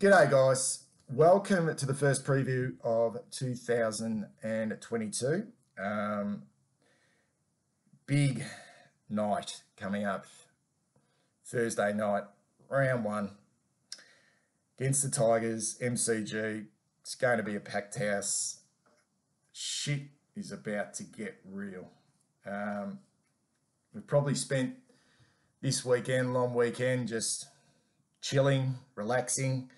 G'day guys, welcome to the first preview of 2022. Big night coming up, Thursday night, round one, against the Tigers, MCG. It's going to be a packed house. Shit is about to get real. We've probably spent this weekend, long weekend, just chilling, relaxing.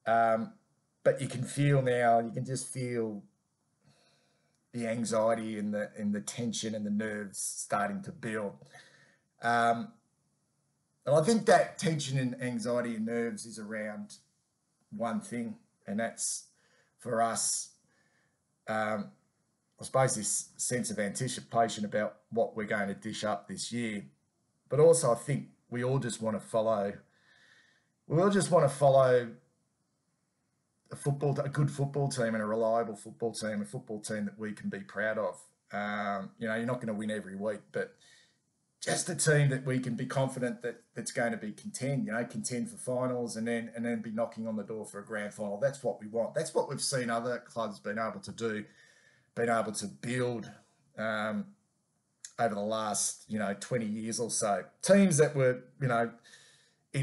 But you can feel now, you can just feel the anxiety and the tension and the nerves starting to build. And I think that tension and anxiety and nerves is around one thing, and that's for us, I suppose, this sense of anticipation about what we're going to dish up this year. But also I think we all just want to follow a good football team and a reliable football team, a football team that we can be proud of. You're not going to win every week, but just a team that we can be confident that's going to be contend for finals and then be knocking on the door for a grand final. That's what we want. That's what we've seen other clubs been able to do, been able to build over the last 20 years or so. Teams that were in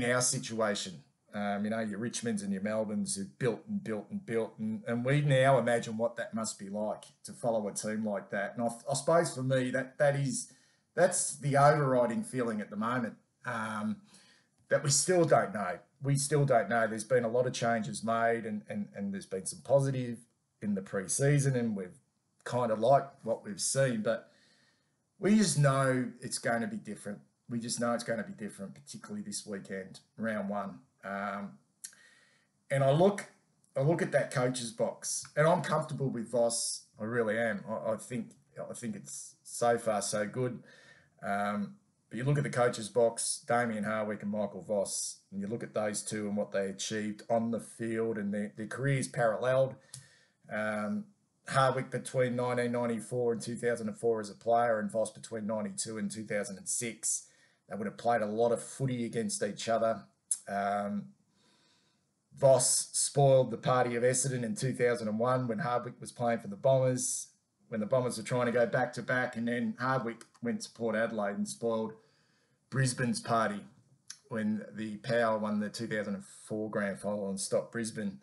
our situation. Your Richmonds and your Melbournes who've built and built and built. And we now imagine what that must be like to follow a team like that. And I suppose for me, that's the overriding feeling at the moment, that we still don't know. We still don't know. There's been a lot of changes made and there's been some positive in the pre-season and we've kind of liked what we've seen. But we just know it's going to be different. We just know it's going to be different, particularly this weekend, round one. And I look at that coach's box, and I'm comfortable with Voss. I really am. I think it's so far so good. But you look at the coach's box, Damien Hardwick and Michael Voss, and you look at those two and what they achieved on the field, and their careers paralleled. Hardwick between 1994 and 2004 as a player, and Voss between 92 and 2006. They would have played a lot of footy against each other. Voss spoiled the party of Essendon in 2001 when Hardwick was playing for the Bombers, when the Bombers were trying to go back-to-back, and then Hardwick went to Port Adelaide and spoiled Brisbane's party when the Power won the 2004 grand final and stopped Brisbane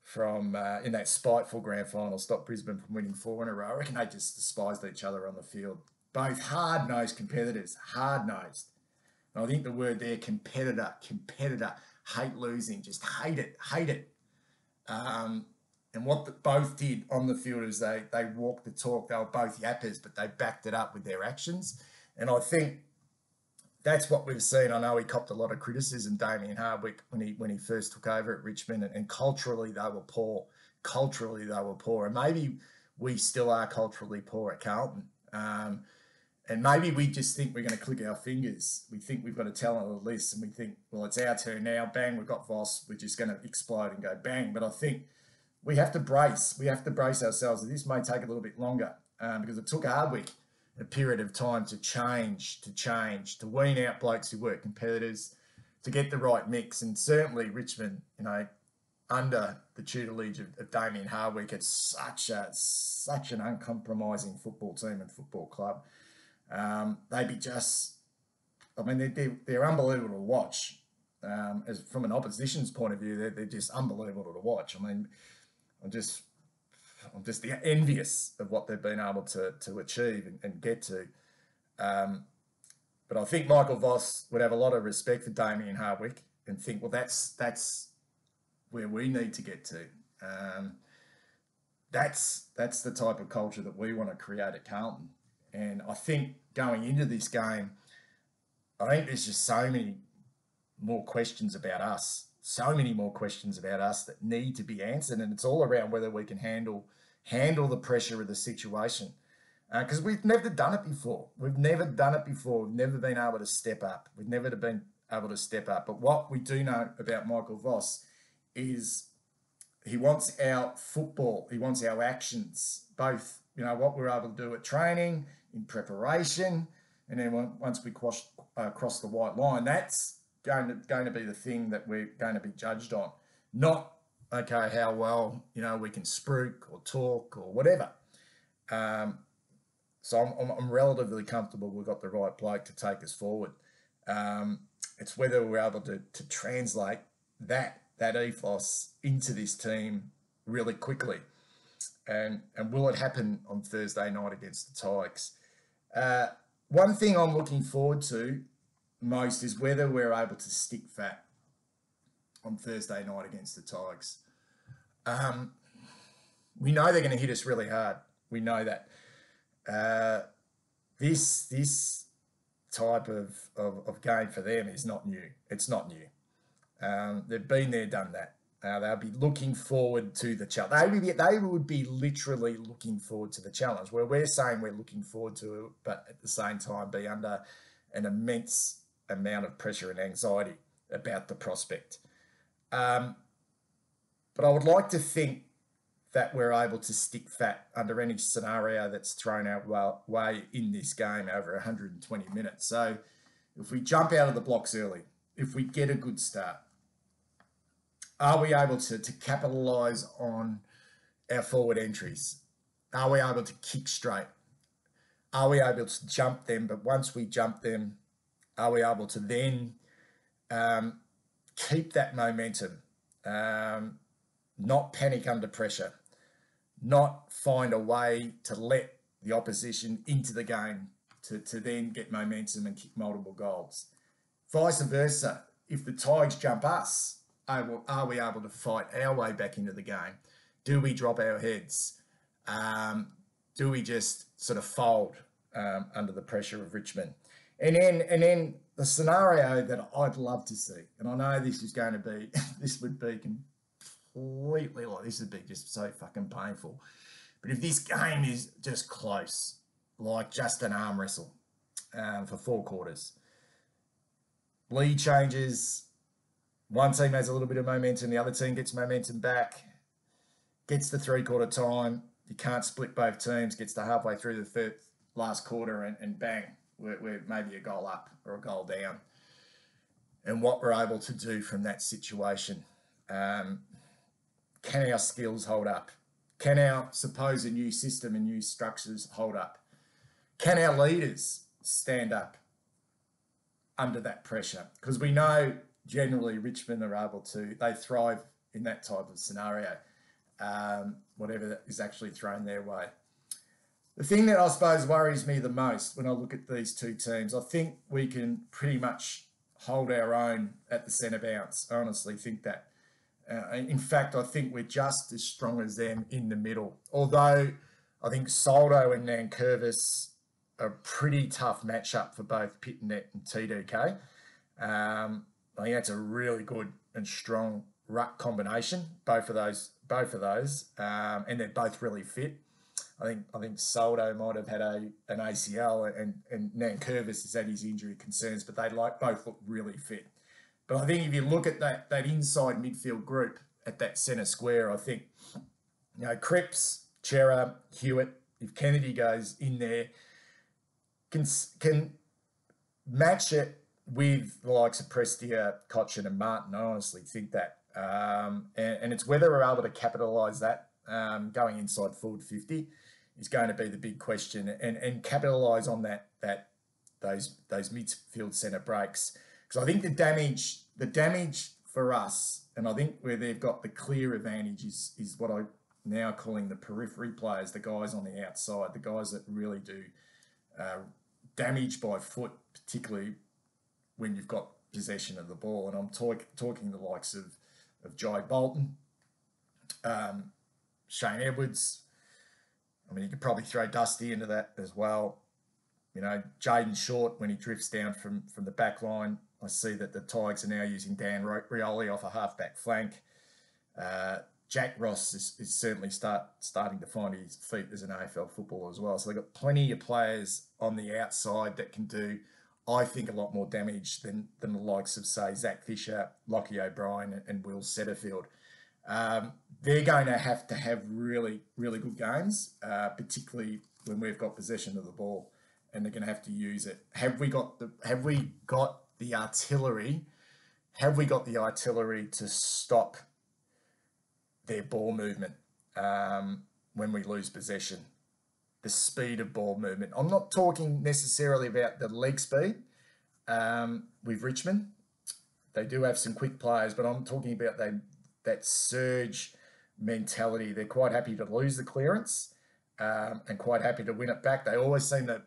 from, in that spiteful grand final, stopped Brisbane from winning 4 in a row. I reckon they just despised each other on the field. Both hard-nosed competitors, hard-nosed. And I think the word there, competitor, hate losing, just hate it. And what both did on the field is they walked the talk. They were both yappers, but they backed it up with their actions. And I think that's what we've seen. I know he copped a lot of criticism, Damien Hardwick, when he first took over at Richmond, and culturally they were poor. And maybe we still are culturally poor at Carlton. And maybe we just think we're going to click our fingers. We think we've got a talent on the list and we think, well, it's our turn now. Bang, we've got Voss. We're just going to explode and go bang. But I think we have to brace. We have to brace ourselves. This may take a little bit longer because it took Hardwick a period of time to change, to wean out blokes who weren't competitors, to get the right mix. And certainly Richmond, under the tutelage of Damien Hardwick, it's such an uncompromising football team and football club. They're unbelievable to watch. As from an opposition's point of view, they're just unbelievable to watch. I'm just envious of what they've been able to achieve and get to. But I think Michael Voss would have a lot of respect for Damien Hardwick and think, well, that's where we need to get to. That's the type of culture that we want to create at Carlton. And I think going into this game, I think there's just so many more questions about us that need to be answered. And it's all around whether we can handle the pressure of the situation. Because we've never done it before. We've never been able to step up. But what we do know about Michael Voss is he wants our football. He wants our actions, both, what we're able to do at training, in preparation, and then once we cross the white line, that's going to be the thing that we're going to be judged on. not, okay, how well, we can spruik or talk or whatever. So I'm relatively comfortable we've got the right bloke to take us forward. It's whether we're able to translate that ethos into this team really quickly. And will it happen on Thursday night against the Tigers? One thing I'm looking forward to most is whether we're able to stick fat on Thursday night against the Tigers. We know they're going to hit us really hard. We know that. This type of game for them is not new. It's not new. They've been there, done that. They'll be looking forward to the challenge. They would be literally looking forward to the challenge, where we're saying we're looking forward to it, but at the same time be under an immense amount of pressure and anxiety about the prospect. But I would like to think that we're able to stick fat under any scenario that's thrown our way in this game over 120 minutes. So if we jump out of the blocks early, if we get a good start, are we able to capitalise on our forward entries? Are we able to kick straight? Are we able to jump them? But once we jump them, are we able to then keep that momentum, not panic under pressure, not find a way to let the opposition into the game to then get momentum and kick multiple goals? Vice versa, if the Tigers jump us, are we able to fight our way back into the game? Do we drop our heads? Do we just sort of fold under the pressure of Richmond? And then the scenario that I'd love to see, and I know this is going to be, this would be completely like, this would be just so fucking painful. But if this game is just close, like just an arm wrestle for 4 quarters, lead changes, one team has a little bit of momentum, the other team gets momentum back, gets to 3-quarter time, you can't split both teams, gets to halfway through the last quarter and bang, we're maybe a goal up or a goal down. And what we're able to do from that situation, can our skills hold up? Can our supposed new system and new structures hold up? Can our leaders stand up under that pressure? Because we know generally Richmond are able to, they thrive in that type of scenario, whatever is actually thrown their way. The thing that I suppose worries me the most when I look at these two teams, I think we can pretty much hold our own at the centre bounce. I honestly think that. In fact, I think we're just as strong as them in the middle. Although I think Soldo and Nankervis are a pretty tough matchup for both Pittonet and TDK. I think that's a really good and strong ruck combination, both of those, and they're both really fit. I think Soldo might have had an ACL and Nankervis has had his injury concerns, but they both look really fit. But I think if you look at that inside midfield group at that centre square, I think, Cripps, Chera, Hewitt, if Kennedy goes in there, can match it with the likes of Prestia, Cochin and Martin. I honestly think that. And it's whether we're able to capitalise that going inside forward 50 is going to be the big question, and capitalise on those midfield centre breaks. Because I think the damage for us, and I think where they've got the clear advantage is what I'm now calling the periphery players, the guys on the outside, the guys that really do damage by foot, particularly when you've got possession of the ball. And I'm talking the likes of Jai Bolton, Shane Edwards. I mean, you could probably throw Dusty into that as well. Jaden Short, when he drifts down from the back line, I see that the Tigers are now using Dan Rioli off a half-back flank. Jack Ross is certainly starting to find his feet as an AFL footballer as well. So they've got plenty of players on the outside that can do, I think, a lot more damage than the likes of, say, Zach Fisher, Lockie O'Brien and Will Setterfield. They're going to have really, really good games, particularly when we've got possession of the ball, and they're going to have to use it. Have we got the artillery? Have we got the artillery to stop their ball movement when we lose possession, the speed of ball movement. I'm not talking necessarily about the leg speed with Richmond. They do have some quick players, but I'm talking about that surge mentality. They're quite happy to lose the clearance and quite happy to win it back. They always seem to,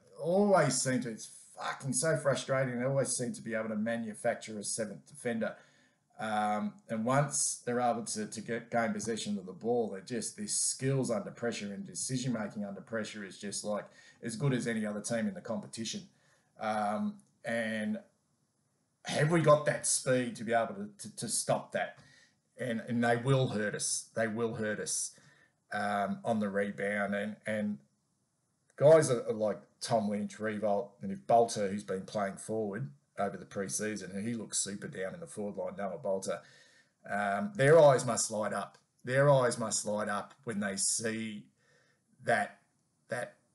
it's fucking so frustrating. They always seem to be able to manufacture a seventh defender. And once they're able to gain possession of the ball, their skills under pressure and decision making under pressure is just like as good as any other team in the competition. And have we got that speed to be able to stop that? And they will hurt us. They will hurt us on the rebound. And guys are like Tom Lynch, Revolt, and if Bolter, who's been playing forward over the pre-season, and he looks super down in the forward line, Noah Bolter, their eyes must light up. Their eyes must light up when they see that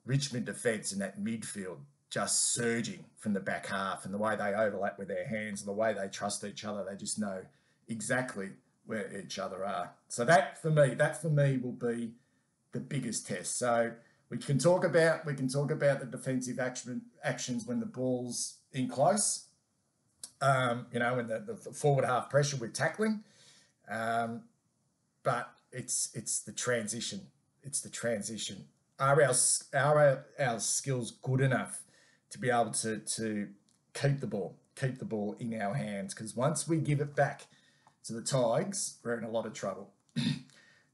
Richmond defence and that midfield just surging from the back half, and the way they overlap with their hands and the way they trust each other. They just know exactly where each other are. So that for me will be the biggest test. So we can talk about the defensive actions when the ball's in close. In the forward half pressure with tackling, but it's the transition. It's the transition. Are our skills good enough to be able to keep the ball in our hands? Because once we give it back to the Tigers, we're in a lot of trouble.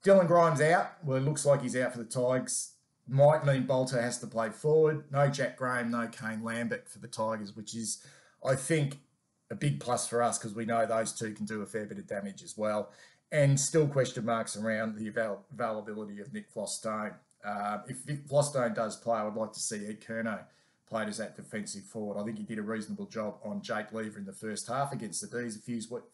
Dylan Grimes out. Well, it looks like he's out for the Tigers. Might mean Bolter has to play forward. No Jack Graham, no Kane Lambert for the Tigers, which is, I think, a big plus for us because we know those two can do a fair bit of damage as well. And still question marks around the availability of Nick Flostone. If Nick Flostone does play, I would like to see Ed Curnow played as that defensive forward. I think he did a reasonable job on Jake Lever in the first half against the D's a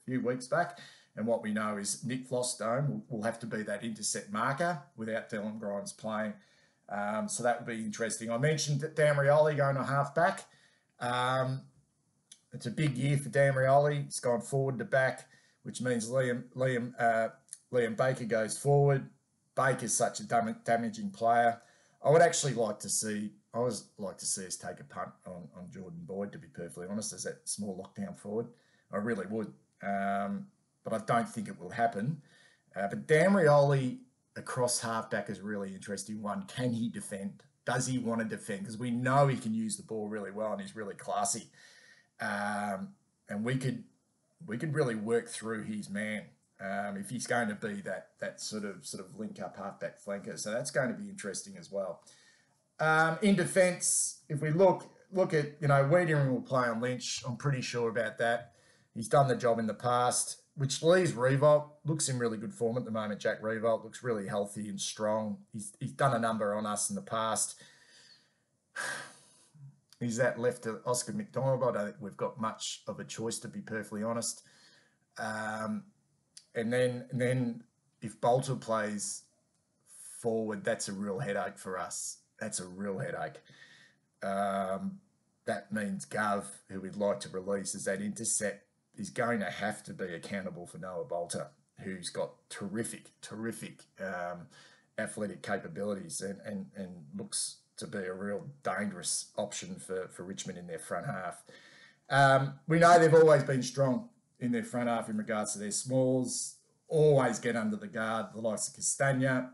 few weeks back. And what we know is Nick Flostone will have to be that intercept marker without Dylan Grimes playing. So that would be interesting. I mentioned that Dan Rioli going to half-back. It's a big year for Dan Rioli. He's gone forward to back, which means Liam Baker goes forward. Baker's such a damaging player. I would actually like to see us take a punt on Jordan Boyd, to be perfectly honest, as that small lockdown forward. I really would. But I don't think it will happen. But Dan Rioli across halfback is a really interesting one. Can he defend? Does he want to defend? Because we know he can use the ball really well and he's really classy. And we could really work through his man if he's going to be that sort of link up halfback flanker. So that's going to be interesting as well. In defence, if we look at Wiedering will play on Lynch. I'm pretty sure about that. He's done the job in the past, which leaves Revolt. Looks in really good form at the moment. Jack Revolt looks really healthy and strong. He's done a number on us in the past. He's that left to Oscar McDonald. I don't think we've got much of a choice, to be perfectly honest. And then if Bolter plays forward, that's a real headache for us. That's a real headache. That means Gov, who we'd like to release as that intercept, is going to have to be accountable for Noah Bolter, who's got terrific athletic capabilities and looks to be a real dangerous option for Richmond in their front half. We know they've always been strong in their front half in regards to their smalls, always get under the guard, the likes of Castagna.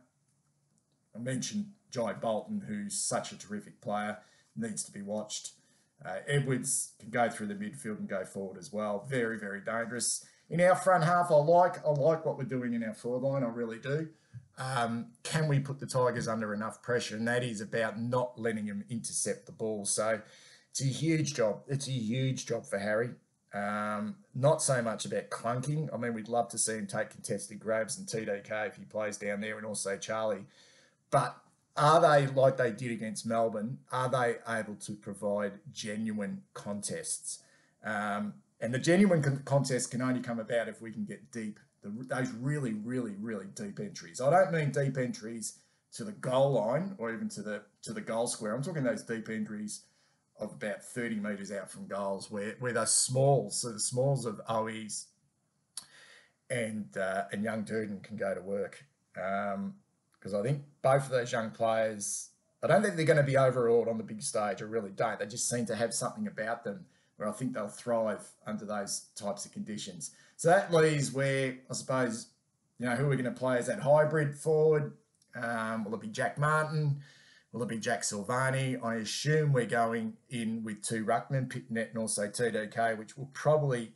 I mentioned Jai Bolton, who's such a terrific player, needs to be watched. Edwards can go through the midfield and go forward as well. Very, very dangerous. In our front half, I like what we're doing in our forward line. I really do. Can we put the Tigers under enough pressure? And that is about not letting them intercept the ball. So it's a huge job. It's a huge job for Harry. Not so much about clunking. I mean, we'd love to see him take contested grabs and TDK if he plays down there, and also Charlie. But are they, like they did against Melbourne, are they able to provide genuine contests? And the genuine contests can only come about if we can get deep, those really, really, really deep entries. I don't mean deep entries to the goal line or even to the goal square. I'm talking those deep entries of about 30 metres out from goals where those smalls, so the smalls of Owies and young Durden can go to work. because I think both of those young players, I don't think they're going to be overawed on the big stage. I really don't. They just seem to have something about them where I think they'll thrive under those types of conditions. So that leaves where, I suppose, who are we going to play as that hybrid forward? Will it be Jack Martin? Will it be Jack Silvani? I assume we're going in with two ruckmen, Pitnet and also TDK, which would probably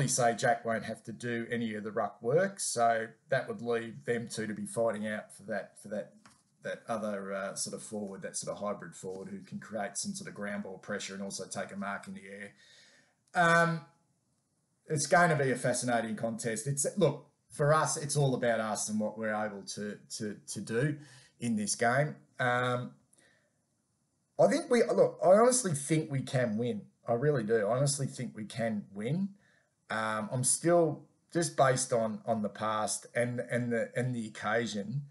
say Jack won't have to do any of the ruck work. So that would leave them two to be fighting out for that other sort of forward, that sort of hybrid forward who can create some sort of ground ball pressure and also take a mark in the air. It's going to be a fascinating contest. Look, for us, it's all about us and what we're able to do in this game. I honestly think we can win. I really do. I honestly think we can win. I'm still, just based on the past and the occasion,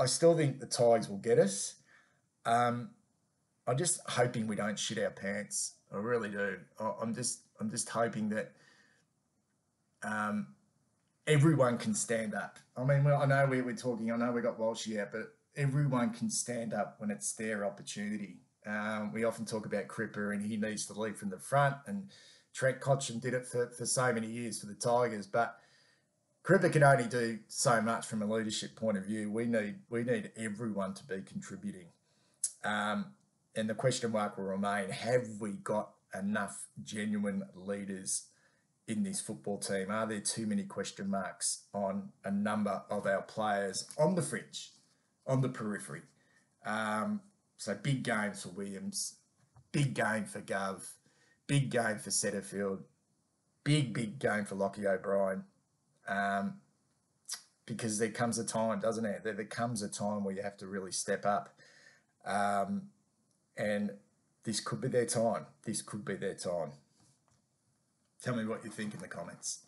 I still think the Tigers will get us. I'm just hoping we don't shit our pants. I really do. I'm just hoping that everyone can stand up. I mean, I know we're talking. I know we got Walshy out, but everyone can stand up when it's their opportunity. We often talk about Cripper and he needs to lead from the front, and Trent Cotchin did it for so many years for the Tigers, but Cripper can only do so much from a leadership point of view. We need everyone to be contributing. And the question mark will remain, have we got enough genuine leaders in this football team? Are there too many question marks on a number of our players on the fringe, on the periphery? So big game for Williams, big game for Gov, big game for Setterfield, big game for Lockie O'Brien. Because there comes a time, doesn't it? There comes a time where you have to really step up. And this could be their time. This could be their time. Tell me what you think in the comments.